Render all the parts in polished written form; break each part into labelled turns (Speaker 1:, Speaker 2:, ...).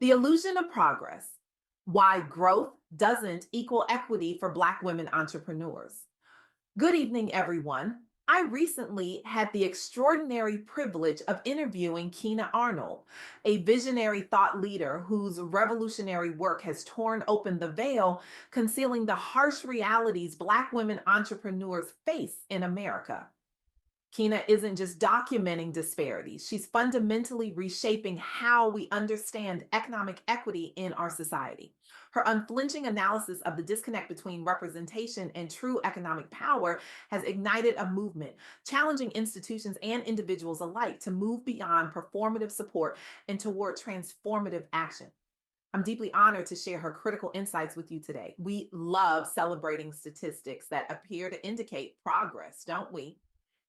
Speaker 1: The illusion of progress. Why growth doesn't equal equity for Black women entrepreneurs. Good evening, everyone. I recently had the extraordinary privilege of interviewing Kina Arnold, a visionary thought leader whose revolutionary work has torn open the veil, concealing the harsh realities Black women entrepreneurs face in America. Kina isn't just documenting disparities, she's fundamentally reshaping how we understand economic equity in our society. Her unflinching analysis of the disconnect between representation and true economic power has ignited a movement, challenging institutions and individuals alike to move beyond performative support and toward transformative action. I'm deeply honored to share her critical insights with you today. We love celebrating statistics that appear to indicate progress, don't we?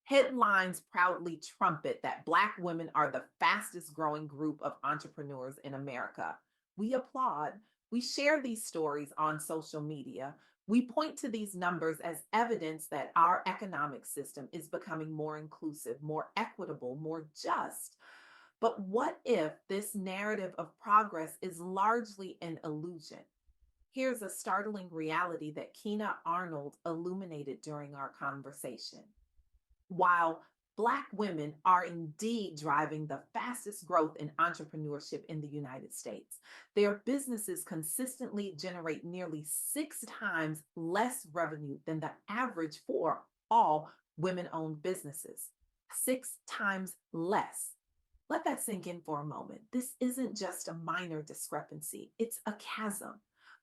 Speaker 1: Headlines proudly trumpet that Black women are the fastest growing group of entrepreneurs in America. We applaud. We share these stories on social media. We point to these numbers as evidence that our economic system is becoming more inclusive, more equitable, more just. But what if this narrative of progress is largely an illusion? Here's a startling reality that Kina Arnold illuminated during our conversation. While Black women are indeed driving the fastest growth in entrepreneurship in the United States, their businesses consistently generate nearly 6 times less revenue than the average for all women owned businesses. 6 times less. Let that sink in for a moment. This isn't just a minor discrepancy, it's a chasm,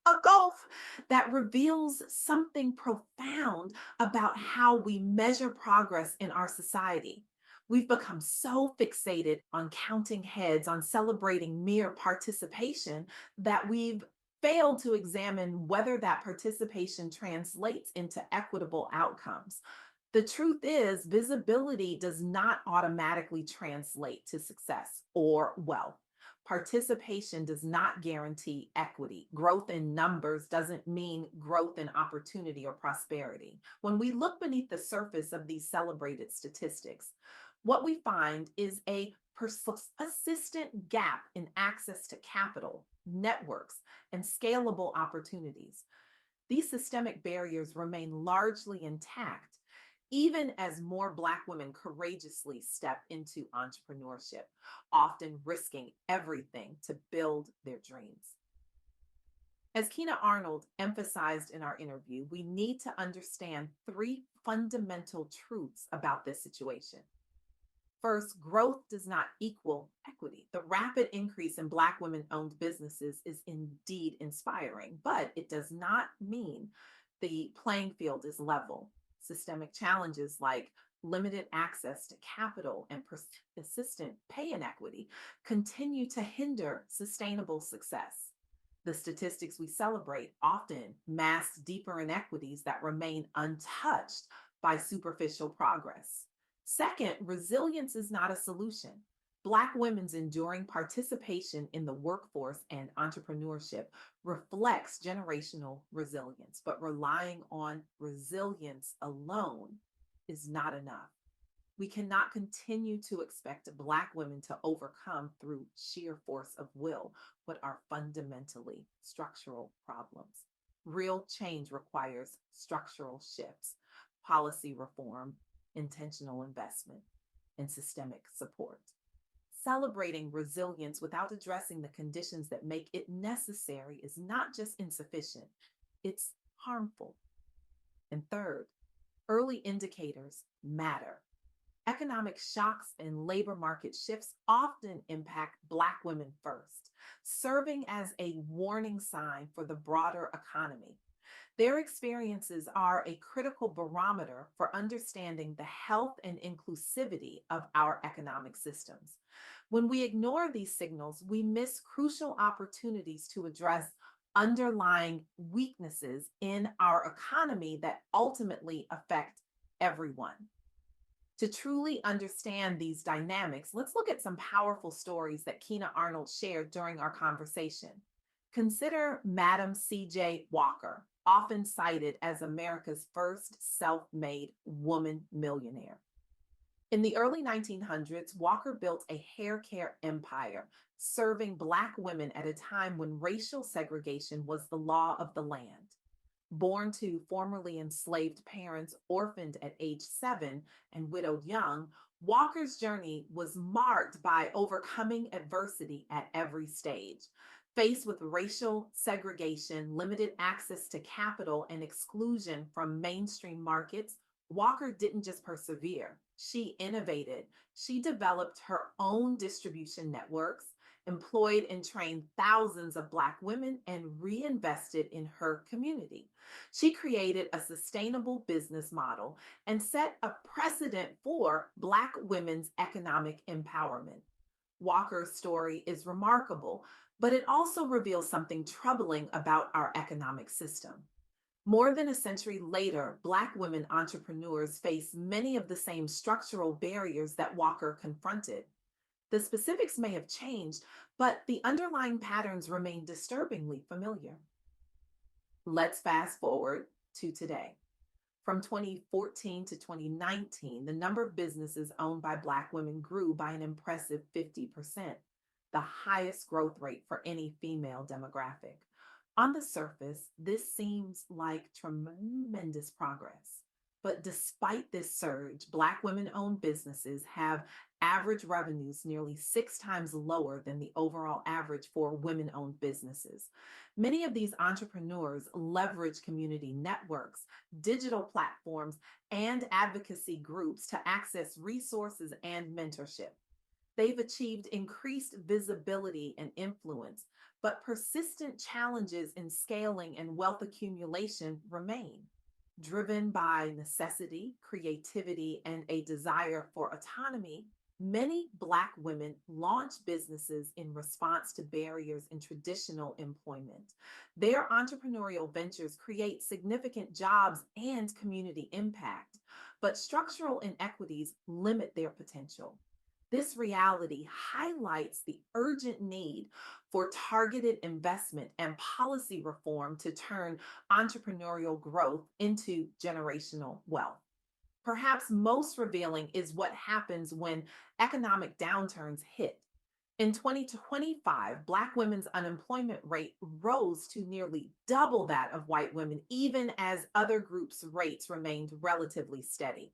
Speaker 1: a gulf that reveals something profound about how we measure progress in our society. We've become so fixated on counting heads, on celebrating mere participation, that we've failed to examine whether that participation translates into equitable outcomes. The truth is, visibility does not automatically translate to success or wealth. Participation does not guarantee equity. Growth in numbers doesn't mean growth in opportunity or prosperity. When we look beneath the surface of these celebrated statistics, what we find is a persistent gap in access to capital, networks, and scalable opportunities. These systemic barriers remain largely intact, even as more Black women courageously step into entrepreneurship, often risking everything to build their dreams. As Kina Arnold emphasized in our interview, we need to understand three fundamental truths about this situation. First, growth does not equal equity. The rapid increase in Black women owned businesses is indeed inspiring, but it does not mean the playing field is level. Systemic challenges like limited access to capital and persistent pay inequity continue to hinder sustainable success. The statistics we celebrate often mask deeper inequities that remain untouched by superficial progress. Second, resilience is not a solution. Black women's enduring participation in the workforce and entrepreneurship reflects generational resilience, but relying on resilience alone is not enough. We cannot continue to expect Black women to overcome through sheer force of will what are fundamentally structural problems. Real change requires structural shifts, policy reform, intentional investment, and systemic support. Celebrating resilience without addressing the conditions that make it necessary is not just insufficient, it's harmful. And third, early indicators matter. Economic shocks and labor market shifts often impact Black women first, serving as a warning sign for the broader economy. Their experiences are a critical barometer for understanding the health and inclusivity of our economic systems. When we ignore these signals, we miss crucial opportunities to address underlying weaknesses in our economy that ultimately affect everyone. To truly understand these dynamics, let's look at some powerful stories that Kina Arnold shared during our conversation. Consider Madam C.J. Walker, often cited as America's first self made woman millionaire. In the early 1900s, Walker built a hair care empire, serving Black women at a time when racial segregation was the law of the land. Born to formerly enslaved parents, orphaned at age 7 and widowed young, Walker's journey was marked by overcoming adversity at every stage. Faced with racial segregation, limited access to capital, and exclusion from mainstream markets, Walker didn't just persevere, she innovated. She developed her own distribution networks, employed and trained thousands of Black women, and reinvested in her community. She created a sustainable business model and set a precedent for Black women's economic empowerment. Walker's story is remarkable, but it also reveals something troubling about our economic system. More than a century later, Black women entrepreneurs face many of the same structural barriers that Walker confronted. The specifics may have changed, but the underlying patterns remain disturbingly familiar. Let's fast forward to today. From 2014 to 2019, the number of businesses owned by Black women grew by an impressive 50%, the highest growth rate for any female demographic. On the surface, this seems like tremendous progress. But despite this surge, Black women owned businesses have average revenues nearly 6 times lower than the overall average for women owned businesses. Many of these entrepreneurs leverage community networks, digital platforms, and advocacy groups to access resources and mentorship. They've achieved increased visibility and influence, but persistent challenges in scaling and wealth accumulation remain. Driven by necessity, creativity, and a desire for autonomy, many Black women launch businesses in response to barriers in traditional employment. Their entrepreneurial ventures create significant jobs and community impact, but structural inequities limit their potential. This reality highlights the urgent need for targeted investment and policy reform to turn entrepreneurial growth into generational wealth. Perhaps most revealing is what happens when economic downturns hit. In 2025, Black women's unemployment rate rose to nearly double that of white women, even as other groups' rates remained relatively steady.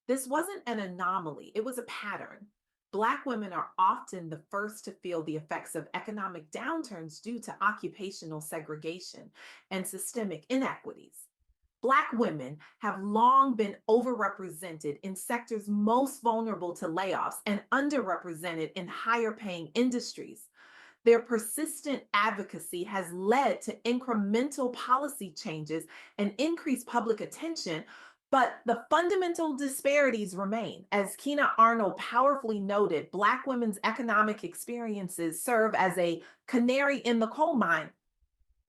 Speaker 1: This wasn't an anomaly, it was a pattern. Black women are often the first to feel the effects of economic downturns due to occupational segregation and systemic inequities. Black women have long been overrepresented in sectors most vulnerable to layoffs and underrepresented in higher paying industries. Their persistent advocacy has led to incremental policy changes and increased public attention, but the fundamental disparities remain. As Kina Arnold powerfully noted, Black women's economic experiences serve as a canary in the coal mine,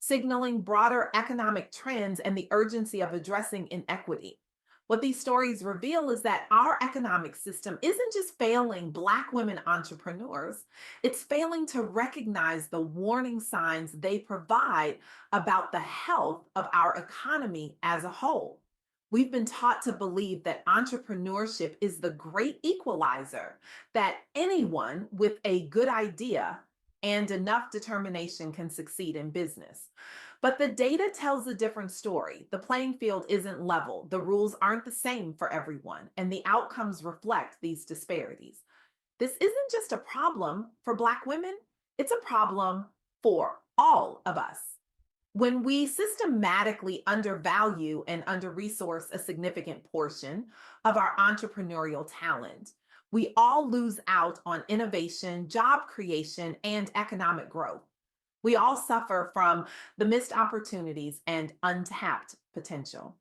Speaker 1: signaling broader economic trends and the urgency of addressing inequity. What these stories reveal is that our economic system isn't just failing Black women entrepreneurs, it's failing to recognize the warning signs they provide about the health of our economy as a whole. We've been taught to believe that entrepreneurship is the great equalizer, that anyone with a good idea and enough determination can succeed in business. But the data tells a different story. The playing field isn't level, the rules aren't the same for everyone, and the outcomes reflect these disparities. This isn't just a problem for Black women, it's a problem for all of us. When we systematically undervalue and under resource a significant portion of our entrepreneurial talent, we all lose out on innovation, job creation, and economic growth. We all suffer from the missed opportunities and untapped potential.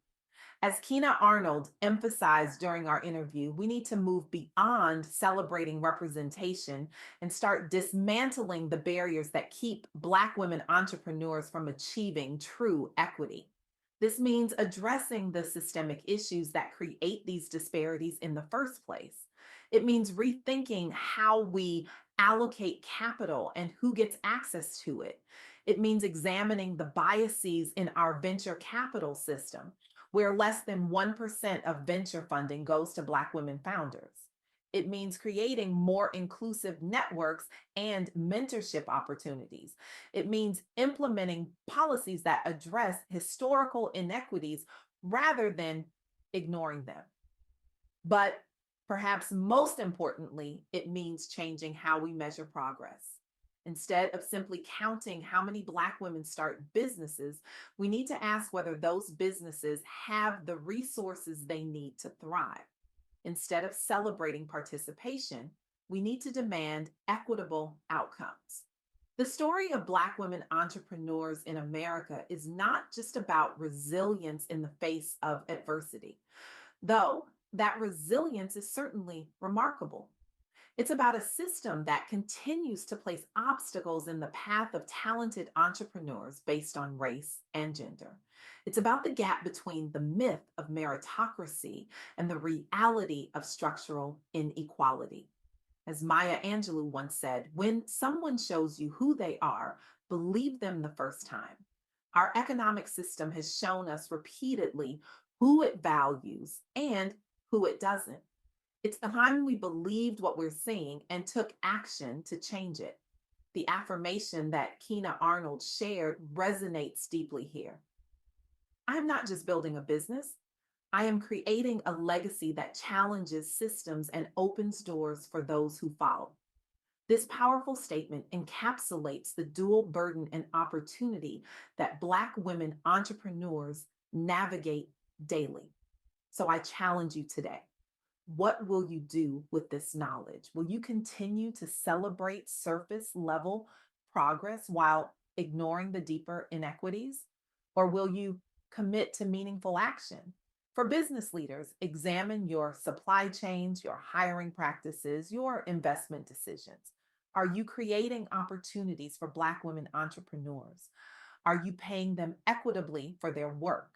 Speaker 1: As Kina Arnold emphasized during our interview, we need to move beyond celebrating representation and start dismantling the barriers that keep Black women entrepreneurs from achieving true equity. This means addressing the systemic issues that create these disparities in the first place. It means rethinking how we allocate capital and who gets access to it. It means examining the biases in our venture capital system where less than 1% of venture funding goes to Black women founders. It means creating more inclusive networks and mentorship opportunities. It means implementing policies that address historical inequities rather than ignoring them. But perhaps most importantly, it means changing how we measure progress. Instead of simply counting how many Black women start businesses, we need to ask whether those businesses have the resources they need to thrive. Instead of celebrating participation, we need to demand equitable outcomes. The story of Black women entrepreneurs in America is not just about resilience in the face of adversity, though that resilience is certainly remarkable. It's about a system that continues to place obstacles in the path of talented entrepreneurs based on race and gender. It's about the gap between the myth of meritocracy and the reality of structural inequality. As Maya Angelou once said, when someone shows you who they are, believe them the first time. Our economic system has shown us repeatedly who it values and who it doesn't. It's the time we believed what we're seeing and took action to change it. The affirmation that Kina Arnold shared resonates deeply here. I'm not just building a business, I am creating a legacy that challenges systems and opens doors for those who follow. This powerful statement encapsulates the dual burden and opportunity that Black women entrepreneurs navigate daily. So I challenge you today. What will you do with this knowledge? Will you continue to celebrate surface level progress while ignoring the deeper inequities? Or will you commit to meaningful action? For business leaders, examine your supply chains, your hiring practices, your investment decisions. Are you creating opportunities for Black women entrepreneurs? Are you paying them equitably for their work?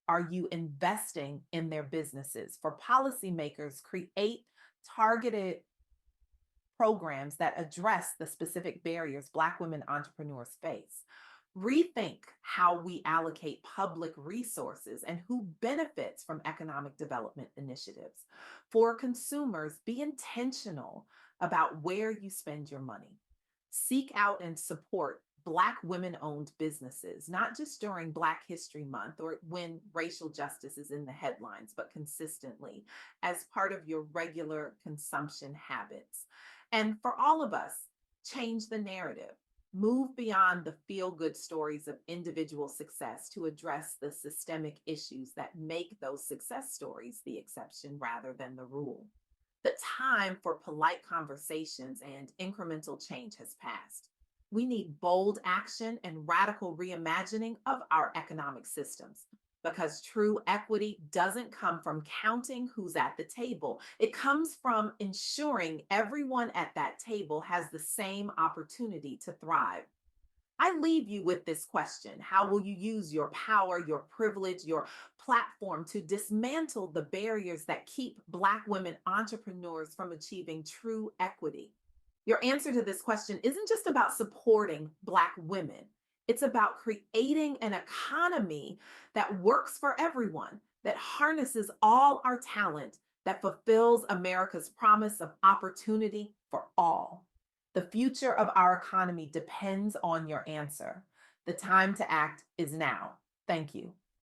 Speaker 1: Are you investing in their businesses? For policymakers, create targeted programs that address the specific barriers Black women entrepreneurs face. Rethink how we allocate public resources and who benefits from economic development initiatives. For consumers, be intentional about where you spend your money. Seek out and support Black women owned businesses, not just during Black History Month or when racial justice is in the headlines, but consistently as part of your regular consumption habits. And for all of us, change the narrative. Move beyond the feel good stories of individual success to address the systemic issues that make those success stories the exception rather than the rule. The time for polite conversations and incremental change has passed. We need bold action and radical reimagining of our economic systems because true equity doesn't come from counting who's at the table. It comes from ensuring everyone at that table has the same opportunity to thrive. I leave you with this question. How will you use your power, your privilege, your platform to dismantle the barriers that keep Black women entrepreneurs from achieving true equity? Your answer to this question isn't just about supporting Black women, it's about creating an economy that works for everyone, that harnesses all our talent, that fulfills America's promise of opportunity for all. The future of our economy depends on your answer. The time to act is now. Thank you.